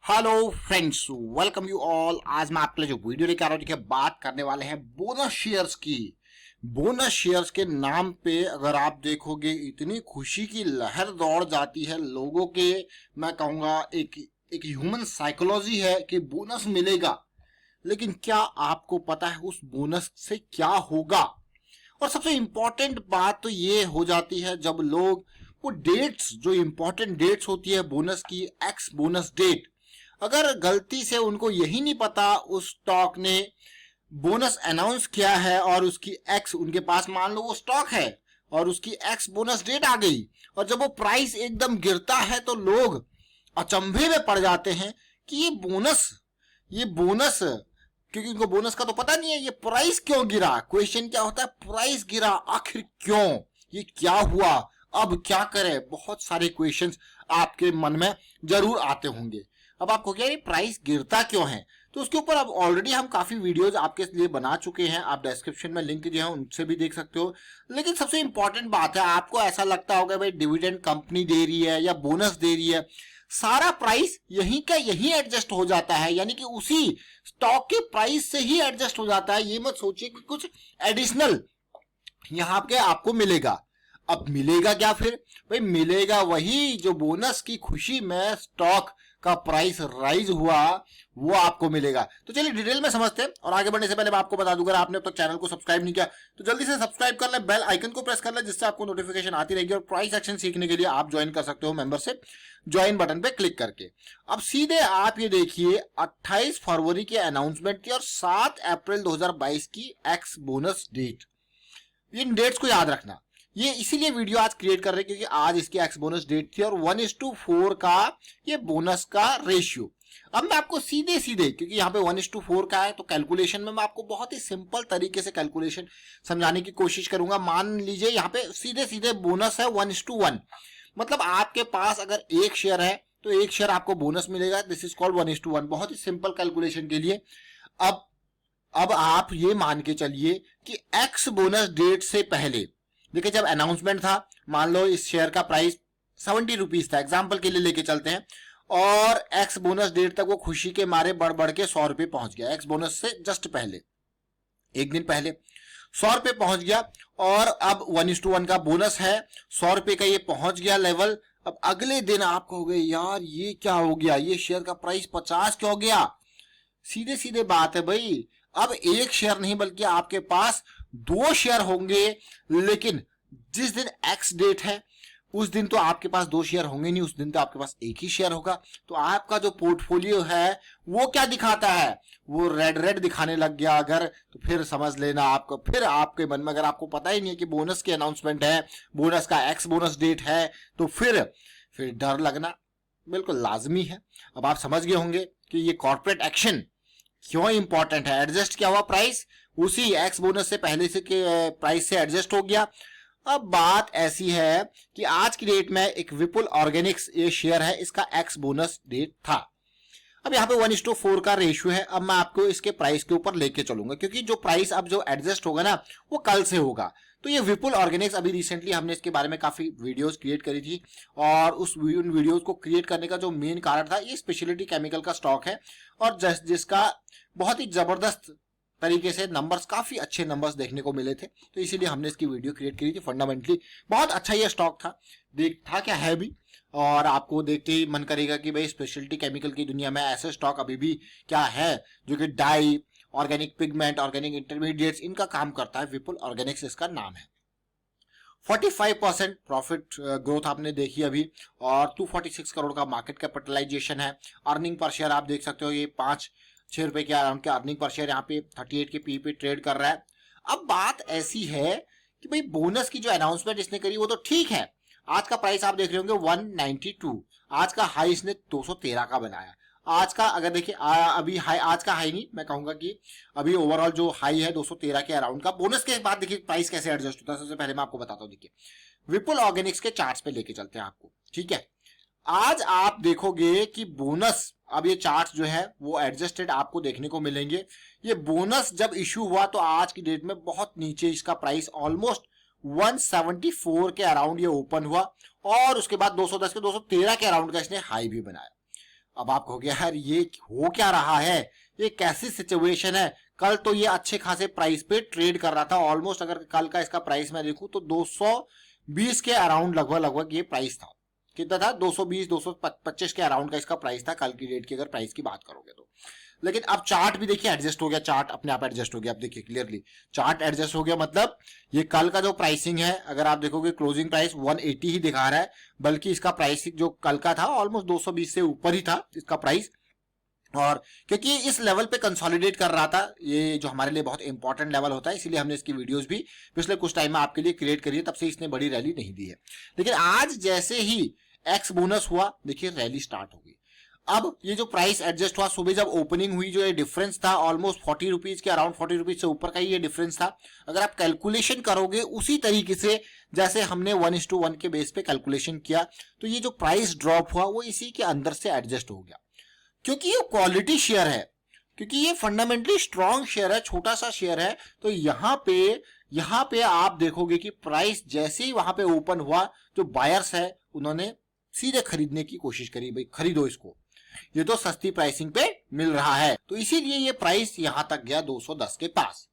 Hello friends, welcome you all. आज मैं आपके लिए जो वीडियो लेकर आ रहा हूँ, देखिए बात करने वाले हैं बोनस शेयर्स की। बोनस शेयर्स के नाम पे अगर आप देखोगे इतनी खुशी की लहर दौड़ जाती है लोगों के। मैं कहूंगा एक एक ह्यूमन साइकोलॉजी है कि बोनस मिलेगा, लेकिन क्या आपको पता है उस बोनस से क्या होगा। और सबसे इंपॉर्टेंट बात तो ये हो जाती है जब लोग वो डेट्स, जो इंपॉर्टेंट डेट्स होती है बोनस की, एक्स बोनस डेट, अगर गलती से उनको यही नहीं पता उस स्टॉक ने बोनस अनाउंस किया है और उसकी एक्स उनके पास, मान लो वो स्टॉक है और उसकी एक्स बोनस डेट आ गई, और जब वो प्राइस एकदम गिरता है तो लोग अचंभे में पड़ जाते हैं कि ये बोनस क्योंकि उनको बोनस का तो पता नहीं है, ये प्राइस क्यों गिरा। क्वेश्चन क्या होता है, प्राइस गिरा, आखिर क्यों, ये क्या हुआ, अब क्या करें। बहुत सारे क्वेश्चंस आपके मन में जरूर आते होंगे। अब आपको क्या ये प्राइस गिरता क्यों है, तो उसके ऊपर अब ऑलरेडी हम काफी वीडियोस आपके लिए बना चुके हैं। आप डिस्क्रिप्शन में लिंक जो है उनसे भी देख सकते हो। लेकिन सबसे इंपॉर्टेंट बात है, आपको ऐसा लगता होगा भाई डिविडेंड कंपनी दे रही है या बोनस दे रही है, सारा प्राइस यहीं का यहीं एडजस्ट हो जाता है, यानी कि उसी स्टॉक के प्राइस से ही एडजस्ट हो जाता है। ये मत सोचिए कि कुछ एडिशनल यहां पे आपको मिलेगा। अब मिलेगा क्या फिर, भाई मिलेगा वही जो बोनस की खुशी में स्टॉक का प्राइस राइज हुआ, वो आपको मिलेगा। तो चलिए डिटेल में समझते हैं, और आगे बढ़ने से पहले मैं आपको बता दूंगा, आपने अब तक चैनल को सब्सक्राइब नहीं किया तो जल्दी से सब्सक्राइब कर ले, बेल आइकन को प्रेस कर ले, जिससे आपको नोटिफिकेशन आती रहेगी। और प्राइस एक्शन सीखने के लिए आप ज्वाइन कर सकते हो मेंबरशिप ज्वाइन बटन पे क्लिक करके। अब सीधे आप ये देखिए 28 फरवरी की अनाउंसमेंट थी और 7 अप्रैल 2022 की एक्स बोनस डेट। इन डेट्स को याद रखना, ये इसीलिए वीडियो आज क्रिएट कर रहे हैं क्योंकि आज इसकी एक्स बोनस डेट थी और 1:4 का ये बोनस का रेशियो। अब मैं आपको सीधे सीधे, क्योंकि यहाँ पे 1:4 का है तो कैलकुलेशन में मैं आपको बहुत ही सिंपल तरीके से कैलकुलेशन समझाने की कोशिश करूंगा। मान लीजिए यहाँ पे सीधे सीधे बोनस है 1:1, मतलब आपके पास अगर एक शेयर है तो एक शेयर आपको बोनस मिलेगा। दिस इज कॉल्ड 1:1, बहुत ही सिंपल कैलकुलेशन के लिए। अब आप ये मान के चलिए कि एक्स बोनस डेट से पहले, देखिए जब अनाउंसमेंट था, मान लो इस शेयर का प्राइस 70 रुपीज था, एग्जाम्पल के लिए लेके चलते हैं, और एक्स बोनस डेट तक वो खुशी के मारे बढ़ बढ़ के 100 रुपए पहुंच गया। एक्स बोनस से जस्ट पहले, एक दिन पहले 100 रुपए पहुंच गया, और अब 1:1 का बोनस है, 100 रुपए का ये पहुंच गया लेवल। अब अगले दिन आप कहोगे यार ये क्या हो गया, ये शेयर का प्राइस 50 क्यों हो गया। सीधे सीधे बात है भाई, अब एक शेयर नहीं बल्कि आपके पास 2 शेयर होंगे, लेकिन जिस दिन एक्स डेट है उस दिन तो आपके पास 2 शेयर होंगे नहीं, उस दिन तो आपके पास एक ही शेयर होगा। तो आपका जो पोर्टफोलियो है वो क्या दिखाता है, वो रेड रेड दिखाने लग गया अगर, तो फिर समझ लेना आपको, फिर आपके मन में अगर आपको पता ही नहीं है कि बोनस की अनाउंसमेंट है, बोनस का एक्स बोनस डेट है, तो फिर डर लगना बिल्कुल लाजमी है। अब आप समझ गए होंगे कि ये कॉर्पोरेट एक्शन क्यों इंपॉर्टेंट है। एडजस्ट क्या हुआ प्राइस, उसी एक्स बोनस से पहले से के प्राइस से एडजस्ट हो गया। अब बात ऐसी है कि आज की डेट में एक विपुल ऑर्गेनिक्स ये शेयर है, इसका एक्स बोनस डेट था। अब यहाँ पे 1:4 का रेशियो है। अब मैं आपको इसके प्राइस के ऊपर लेके चलूंगा, क्योंकि जो प्राइस अब जो एडजस्ट होगा ना वो कल से होगा। तो ये विपुल ऑर्गेनिक्स, अभी रिसेंटली हमने इसके बारे में काफी वीडियोस क्रिएट करी थी, और उन वीडियोस को क्रिएट करने का जो मेन कारण था, ये स्पेशलिटी केमिकल का स्टॉक है और जिसका बहुत ही जबरदस्त तरीके से नंबर्स, काफी अच्छे नंबर्स देखने को मिले थे, तो इसीलिए हमने इसकी वीडियो क्रिएट करी थी। फंडामेंटली बहुत अच्छा ये स्टॉक था, देख था क्या है भी, और आपको देखते ही मन करेगा कि भाई स्पेशलिटी केमिकल की दुनिया में ऐसे स्टॉक अभी भी क्या है जो कि dye, organic pigment, organic intermediates, इनका काम करता है। विपुल ऑर्गेनिक्स इसका नाम है। 45% प्रॉफिट ग्रोथ आपने देखी अभी, और 246 करोड़ का मार्केट कैपिटलाइजेशन है। अर्निंग पर शेयर आप देख सकते हो, ये 5-6 रुपए के अराउंड के अर्निंग पर शेयर यहाँ पे 38 के पी पे ट्रेड कर रहा है। अब बात ऐसी है कि भाई बोनस की जो अनाउंसमेंट इसने करी वो तो ठीक है, आज का प्राइस आप देख रहे होंगे 192, आज का हाई इसने 213 का बनाया। आज का अगर देखिए अभी हाई, आज का हाई नहीं, मैं कहूंगा कि अभी ओवरऑल जो हाई है 213 के अराउंड का। बोनस के बाद देखिए प्राइस कैसे एडजस्ट होता है, सबसे पहले मैं आपको बताता हूँ। देखिए विपुल ऑर्गेनिक्स के चार्ट्स पे लेके चलते हैं आपको, ठीक है। आज आप देखोगे कि बोनस, अब ये चार्ट जो है वो एडजस्टेड आपको देखने को मिलेंगे। ये बोनस जब इश्यू हुआ तो आज की डेट में बहुत नीचे इसका प्राइस ऑलमोस्ट 174 के अराउंड ये ओपन हुआ, और उसके बाद 210 के 213 के अराउंड का इसने हाई भी बनाया। अब आप कहोगे यार ये हो क्या रहा है, ये कैसी सिचुएशन है। कल तो ये अच्छे खासे प्राइस पे ट्रेड कर रहा था, ऑलमोस्ट अगर कल का इसका प्राइस मैं देखूं तो 220 के अराउंड लगभग ये प्राइस था। कितना था? 220 225 के अराउंड का इसका प्राइस था कल की डेट की अगर प्राइस की बात करोगे तो। लेकिन अब चार्ट भी देखिए एडजस्ट हो गया, चार्ट अपने आप एडजस्ट हो गया। अब देखिए क्लियरली चार्ट एडजस्ट हो गया, मतलब ये कल का जो प्राइसिंग है अगर आप देखोगे क्लोजिंग प्राइस 180 ही दिखा रहा है, बल्कि इसका प्राइसिंग जो कल का था ऑलमोस्ट 220 से ऊपर ही था इसका प्राइस। और क्योंकि इस लेवल पे कंसोलिडेट कर रहा था, ये जो हमारे लिए बहुत इंपॉर्टेंट लेवल होता है, इसीलिए हमने इसकी वीडियोस भी पिछले कुछ टाइम में आपके लिए क्रिएट करी है, तब से इसने बड़ी रैली नहीं दी है। लेकिन आज जैसे ही एक्स बोनस हुआ देखिए रैली स्टार्ट हो गई। अब ये जो प्राइस एडजस्ट हुआ, सुबह जब ओपनिंग हुई जो ये डिफरेंस था ऑलमोस्ट 40 रुपीज के अराउंड, 40 रुपीज से ऊपर का ही ये डिफरेंस था। अगर आप कैलकुलेशन करोगे उसी तरीके से जैसे हमने 1:1 के बेस पे कैलकुलेशन किया, तो ये जो प्राइस ड्रॉप हुआ वो इसी के अंदर से एडजस्ट हो गया। क्योंकि ये क्वालिटी शेयर है, क्योंकि ये फंडामेंटली स्ट्रॉन्ग शेयर है, छोटा सा शेयर है, तो यहाँ पे आप देखोगे कि प्राइस जैसे ही वहां पे ओपन हुआ, जो बायर्स है उन्होंने सीधे खरीदने की कोशिश करी, भाई खरीदो इसको, ये तो सस्ती प्राइसिंग पे मिल रहा है, तो इसीलिए ये प्राइस यहां तक गया 210 के पास।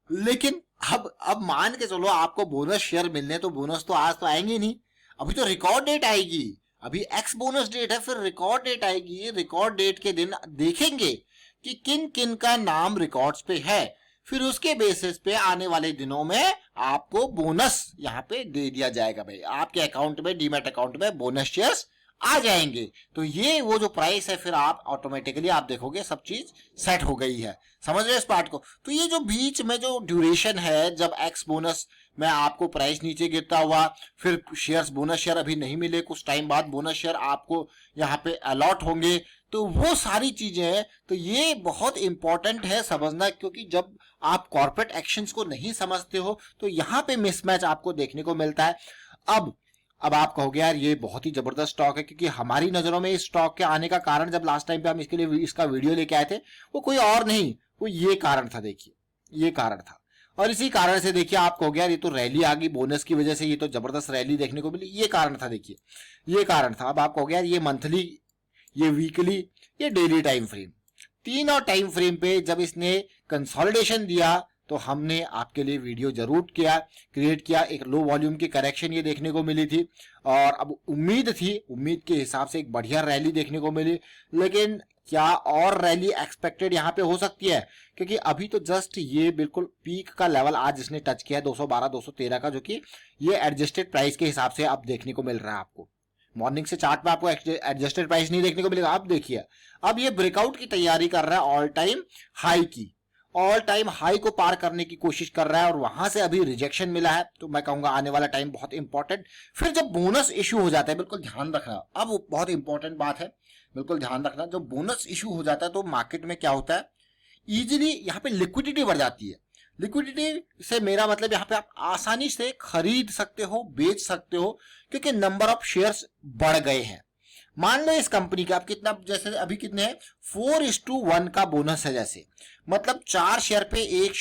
लेकिन अब मान के चलो आपको बोनस शेयर मिलने, तो बोनस तो आज तो आएंगे नहीं, अभी तो रिकॉर्ड डेट आएगी, अभी एक्स बोनस डेट है, फिर रिकॉर्ड डेट आएगी। रिकॉर्ड डेट के दिन देखेंगे कि किन किन का नाम रिकॉर्ड्स पे है, फिर उसके बेसिस पे आने वाले दिनों में आपको बोनस यहाँ पे दे दिया जाएगा। भाई आपके अकाउंट में, डीमैट अकाउंट में बोनस शेयर्स आ जाएंगे, तो ये वो जो प्राइस है फिर आप ऑटोमेटिकली आप देखोगे सब चीज सेट हो गई है। समझ रहे हो इस पार्ट को? तो ये जो बीच में जो ड्यूरेशन है, जब एक्स बोनस में आपको प्राइस नीचे गिरता हुआ, फिर शेयर्स, बोनस शेयर अभी नहीं मिले, कुछ टाइम बाद बोनस शेयर आपको यहाँ पे अलॉट होंगे, तो वो सारी चीजें हैं। तो ये बहुत इंपॉर्टेंट है समझना, क्योंकि जब आप कॉर्पोरेट एक्शंस को नहीं समझते हो तो यहाँ पे मिसमैच आपको देखने को मिलता है। अब आप कहोगे यार ये बहुत ही जबरदस्त स्टॉक है, क्योंकि हमारी नजरों में इस स्टॉक के आने का कारण, जब लास्ट टाइम पे हम इसके लिए इसका वीडियो लेके आए थे, वो कोई और नहीं, वो ये कारण था। देखिए ये कारण था, और इसी कारण से देखिए आप कहोगे यार ये तो रैली आ गई बोनस की वजह से, ये तो जबरदस्त रैली देखने को मिली, ये कारण था। देखिए ये कारण था। अब आप कहोगे यार ये मंथली, ये वीकली, ये डेली टाइम फ्रेम, तीनों टाइम फ्रेम पे जब इसने कंसोलिडेशन दिया तो हमने आपके लिए वीडियो जरूर क्रिएट किया। एक लो वॉल्यूम की करेक्शन ये देखने को मिली थी, और अब उम्मीद के हिसाब से एक बढ़िया रैली देखने को मिली, लेकिन क्या और रैली एक्सपेक्टेड यहाँ पे हो सकती है? क्योंकि अभी तो जस्ट ये बिल्कुल पीक का लेवल आज इसने टच किया है 212 213 का, जो कि ये एडजस्टेड प्राइस के हिसाब से अब देखने को मिल रहा है। आपको मॉर्निंग से चार्ट में आपको एडजस्टेड प्राइस नहीं देखने को मिलेगा। आप देखिए अब ये ब्रेकआउट की तैयारी कर रहा है, ऑल टाइम हाई की, ऑल टाइम हाई को पार करने की कोशिश कर रहा है, और वहां से अभी रिजेक्शन मिला है। तो मैं कहूंगा आने वाला टाइम बहुत इंपॉर्टेंट। फिर जब बोनस इश्यू हो जाता है, बिल्कुल ध्यान रखना, अब वो बहुत इंपॉर्टेंट बात है, बिल्कुल ध्यान रखना, जब बोनस इश्यू हो जाता है तो मार्केट में क्या होता है, इजीली यहाँ पे लिक्विडिटी बढ़ जाती है। लिक्विडिटी से मेरा मतलब यहाँ पे आप आसानी से खरीद सकते हो, बेच सकते हो, क्योंकि नंबर ऑफ शेयर्स बढ़ गए हैं। मान लो इस कंपनी का आप कितना, जैसे अभी कितने हैं, 4:1 का बोनस है, जैसे मतलब 4 शेयर पे एक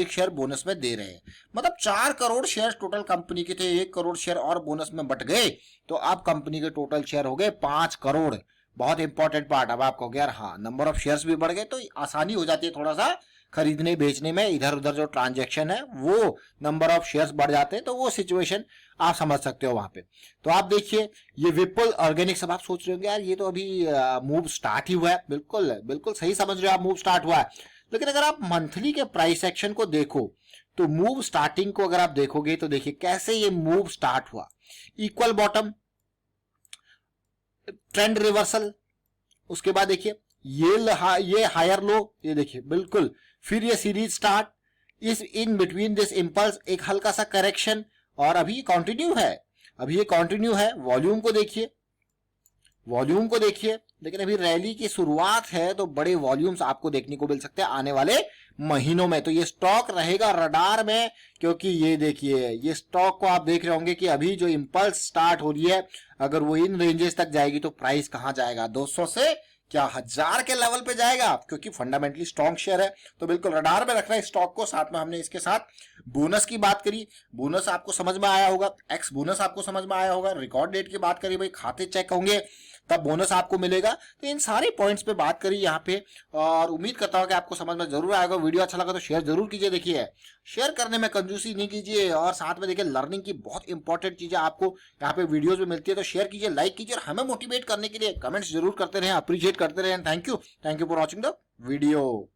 शेयर बोनस में दे रहे हैं, मतलब 4 करोड़ शेयर टोटल कंपनी के थे, 1 करोड़ शेयर और बोनस में बट गए, तो अब कंपनी के टोटल शेयर हो गए 5 करोड़। बहुत इंपॉर्टेंट पार्ट। अब आप कहोगे यार हाँ नंबर ऑफ शेयर्स भी बढ़ गए तो आसानी हो जाती है थोड़ा सा खरीदने बेचने में, इधर उधर जो ट्रांजैक्शन है वो नंबर ऑफ शेयर्स बढ़ जाते हैं, तो वो सिचुएशन आप समझ सकते हो वहां पे। तो आप देखिए ये विपुल ऑर्गेनिक्स, अब आप सोच रहे होंगे यार ये तो अभी मूव स्टार्ट ही हुआ है। बिल्कुल बिल्कुल सही समझ रहे हो आप, मूव स्टार्ट हुआ है, लेकिन अगर आप मंथली के प्राइस एक्शन को देखो तो मूव स्टार्टिंग को अगर आप देखोगे तो देखिए कैसे ये मूव स्टार्ट हुआ, इक्वल बॉटम, ट्रेंड रिवर्सल, उसके बाद देखिए ये हायर लो, ये देखिए बिल्कुल, फिर ये सीरीज स्टार्ट, इस इन बिटवीन दिस इंपल्स एक हल्का सा करेक्शन, और अभी ये कंटिन्यू है। वॉल्यूम को देखिए, लेकिन अभी रैली की शुरुआत है तो बड़े वॉल्यूम्स आपको देखने को मिल सकते हैं आने वाले महीनों में। तो ये स्टॉक रहेगा रडार में, क्योंकि ये देखिए ये स्टॉक को आप देख रहे होंगे कि अभी जो इंपल्स स्टार्ट हो रही है, अगर वो इन रेंजेस तक जाएगी तो प्राइस कहां जाएगा, 200 से क्या 1000 के लेवल पे जाएगा, क्योंकि फंडामेंटली स्ट्रॉन्ग शेयर है। तो बिल्कुल रडार में रखना है स्टॉक को। साथ में हमने इसके साथ बोनस की बात करी, बोनस आपको समझ में आया होगा, एक्स बोनस आपको समझ में आया होगा, रिकॉर्ड डेट की बात करी, भाई खाते चेक होंगे, तब बोनस आपको मिलेगा। तो इन सारे पॉइंट्स पे बात करी यहाँ पे, और उम्मीद करता हूँ कि आपको समझ में जरूर आएगा। वीडियो अच्छा लगा तो शेयर जरूर कीजिए। देखिए, शेयर करने में कंजूसी नहीं कीजिए, और साथ में देखिए लर्निंग की बहुत इंपॉर्टेंट चीजें आपको यहाँ पे वीडियोस में मिलती है। तो शेयर कीजिए, लाइक कीजिए, और हमें मोटिवेट करने के लिए कमेंट्स जरूर करते रहें, अप्रिशिएट करते रहें। Thank you for watching the video.